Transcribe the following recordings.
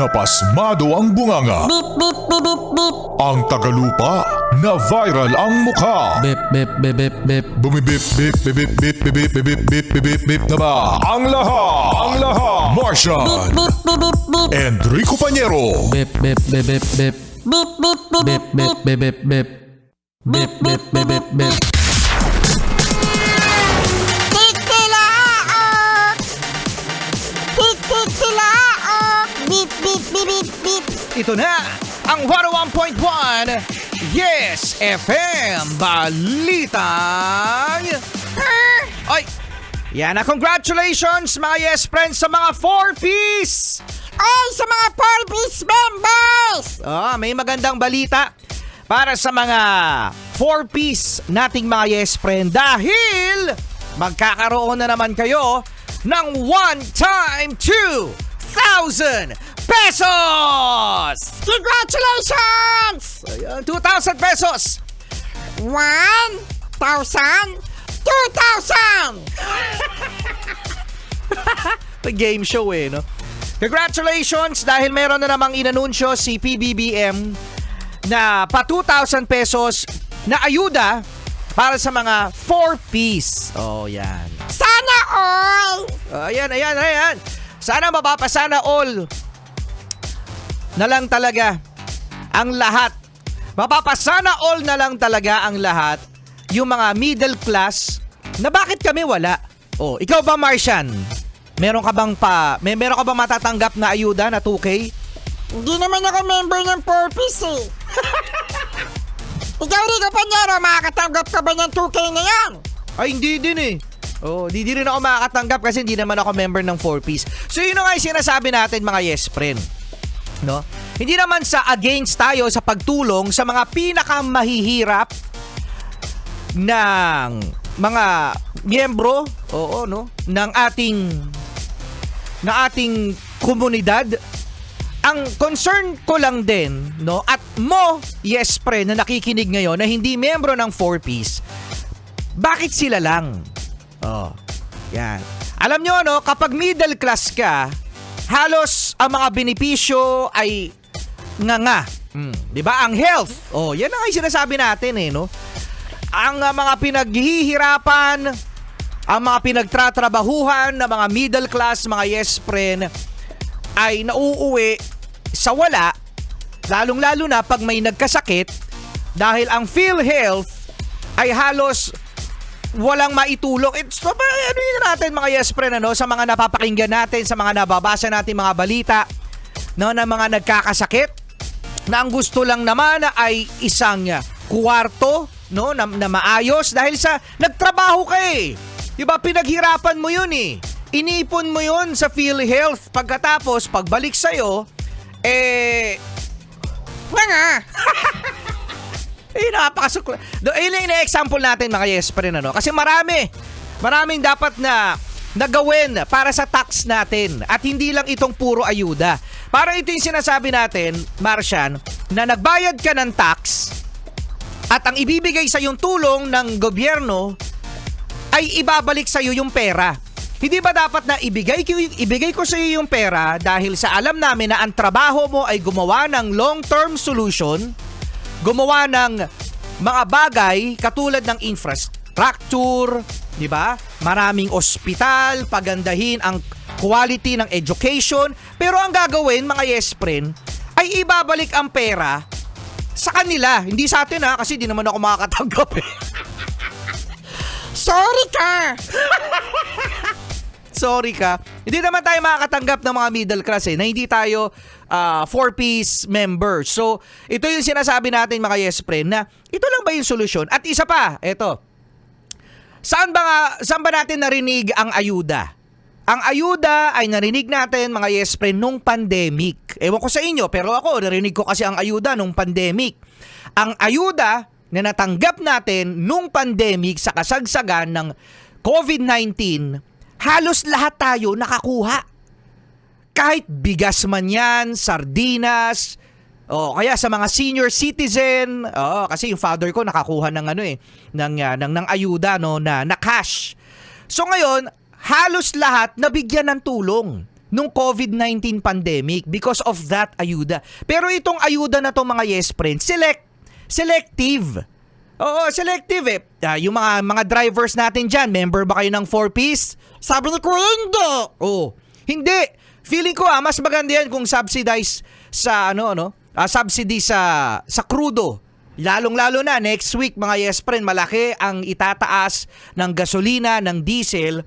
Napasmado ang bunganga. Beep, beep, beep, beep, beep. Ang tagalupa na viral ang mukha. Bip, bip, bip, bip, bip. Bumibip, bip, bip, bip, bip, bip, bip, bip, bip, bip, bip, bip na ba? Ang lahat! Martian! Beep, beep, beep, beep. Enrico Pañero! Bip, bip, bip, bip, bip. Beep, beep, beep, Bip, beep, bip, bip, bip, bip. Bip, bip, bip, bip, bip. Tikilaok! Tikilaok! Beep, beep, beep, beep, beep. Ito na ang 101.1 Yes FM Balitang Ay! Yan na, congratulations mga Yes Friends sa mga 4-piece! Ay, sa mga 4-piece members! May magandang balita para sa mga 4-piece nating mga Yes Friend dahil magkakaroon na naman kayo ng one-time 2,000 pesos! Congratulations! Ayan, 2,000 pesos! 1,000, 2,000! Game show no? Congratulations dahil meron na namang inanunsyo si PBBM na pa 2,000 pesos na ayuda para sa mga 4-piece. Yan. Sana all! Ayan. Sana mapapasana all na lang talaga ang lahat. Mapapasana all na lang talaga ang lahat. Yung mga middle class na bakit kami wala? Ikaw ba, Martian? Meron ka bang matatanggap na ayuda na 2K? Hindi naman ako member ng 4-piece eh. Ikaw, Rico Pañero, makakatanggap ka ba ng 2K na yan? Ay, hindi din eh. Di rin ako makakatanggap kasi hindi naman ako member ng 4-piece. So yun nga yung sinasabi natin mga yes friend. No? Hindi naman sa against tayo sa pagtulong sa mga pinakamahihirap ng mga miyembro ng ating komunidad. Ang concern ko lang din, at mo, yes friend, na nakikinig ngayon na hindi miyembro ng 4-piece, bakit sila lang? Yan. Alam nyo, kapag middle class ka, halos ang mga benepisyo ay nga. Diba? Ang health. Yan ang sinasabi natin Ang mga pinaghihirapan, ang mga pinagtratrabahuhan ng mga middle class, mga yes friend, ay nauuwi sa wala, lalong-lalo na pag may nagkasakit dahil ang PhilHealth ay halos walang maitulong. Ano yun natin mga yes friend, sa mga napapakinggan natin, sa mga nababasa natin mga balita ng mga nagkakasakit na ang gusto lang naman ay isang kwarto na maayos dahil sa nagtrabaho ka eh. Diba pinaghirapan mo yun eh. Inipon mo yun sa PhilHealth. Pagkatapos, pagbalik sa'yo, napakasukla. Yun yung example natin mga yes pa rin, Kasi maraming dapat na gawin para sa tax natin. At hindi lang itong puro ayuda. Parang ito yung sinasabi natin, Martian, na nagbayad ka ng tax at ang ibibigay sa yung tulong ng gobyerno ay ibabalik sa iyo yung pera. Hindi ba dapat na ibigay ko sa iyo yung pera dahil sa alam namin na ang trabaho mo ay gumawa ng long-term solution, gumawa ng mga bagay katulad ng infrastructure, di ba? Maraming ospital, pagandahin ang quality ng education, pero ang gagawin mga yes friend ay ibabalik ang pera sa kanila, hindi sa atin kasi di naman ako makakatanggap eh. Sorry ka! Sorry ka. Hindi naman tayo makakatanggap ng mga middle class na hindi tayo 4-piece member. So, ito yung sinasabi natin mga yes friend na ito lang ba yung solusyon? At isa pa, ito. Saan ba natin narinig ang ayuda? Ang ayuda ay narinig natin mga yes friend nung pandemic. Ewan ko sa inyo, pero ako narinig ko kasi ang ayuda nung pandemic. Ang ayuda na natanggap natin nung pandemic sa kasagsagan ng COVID-19, halos lahat tayo nakakuha. Kahit bigas man yan, sardinas, kaya sa mga senior citizen, kasi yung father ko nakakuha ng ng ayuda na cash. So ngayon, halos lahat nabigyan ng tulong. nung COVID-19 pandemic because of that ayuda. Pero itong ayuda na to mga yes friends, selective. Oo, selective eh. Yung mga drivers natin dyan, member ba kayo ng 4Ps? Sabi ni Kuya hindi. Oo. Hindi. Feeling ko mas maganda yan kung subsidize sa subsidy sa crudo. Lalong-lalo na next week mga yes friend, malaki ang itataas ng gasolina, ng diesel.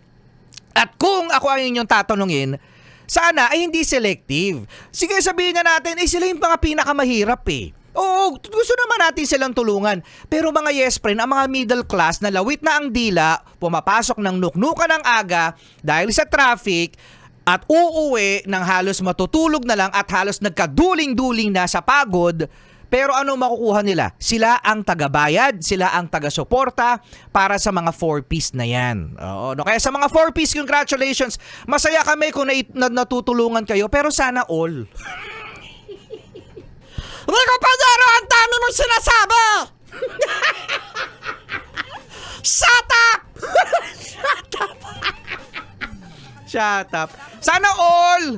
At kung ako ang inyong tatanungin, sana ay hindi selective. Sige, sabihin na natin, sila yung mga pinakamahirap eh. Oo, gusto naman natin silang tulungan. Pero mga yes friend, ang mga middle class na lawit na ang dila, pumapasok ng nuknukan ng aga dahil sa traffic at uuwi ng halos matutulog na lang at halos nagkaduling-duling na sa pagod. Pero ano makukuha nila? Sila ang tagabayad, sila ang taga-suporta para sa mga 4Ps na yan. Oo, no? Kaya sa mga 4Ps, congratulations. Masaya kami kung natutulungan kayo, pero sana all. Rico Panyero, ang dami mong sinasabi! Shut up! Shut up. Sana all!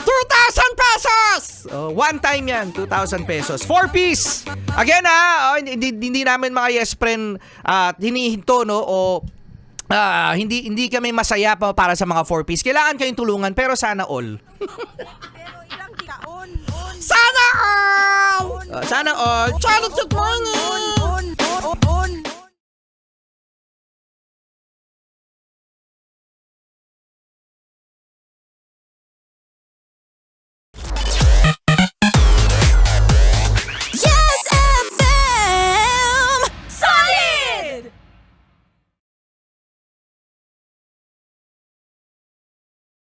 2,000 pesos! One time yan, 2,000 pesos. 4Ps! Again hindi namin mga yes friend hinihinto no o hindi kami masaya pa para sa mga 4Ps. Kailangan kayong tulungan pero sana all. Sana all! Sana all. Charlie, good morning!